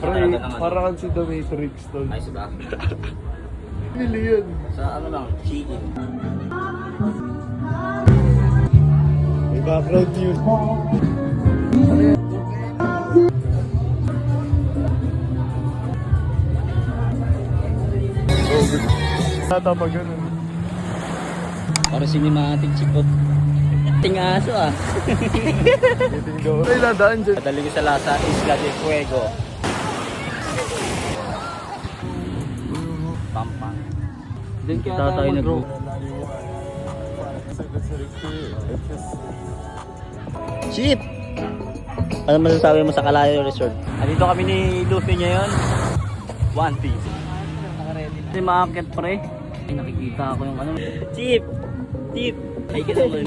talaga ng ano. Parang si The Matrix tol. Ayos ba? Pili yun. Sa ano lang, chicken. May background news. Tama ganun. Para cinematic chipot. Ting aso ah. Meeting daw. Ay, nadaan dyan. Padali ko sa Lasa, Isla del Fuego. Pampang. Doon kaya tayo mag-grow. Chip! Ano masasabi mo sa Kalayo Resort? Andito kami ni Luffy ngayon. One Piece. Kasi maakit pre. Ay, nakikita ako yung ano. Chip! Chip! Ay ka naman.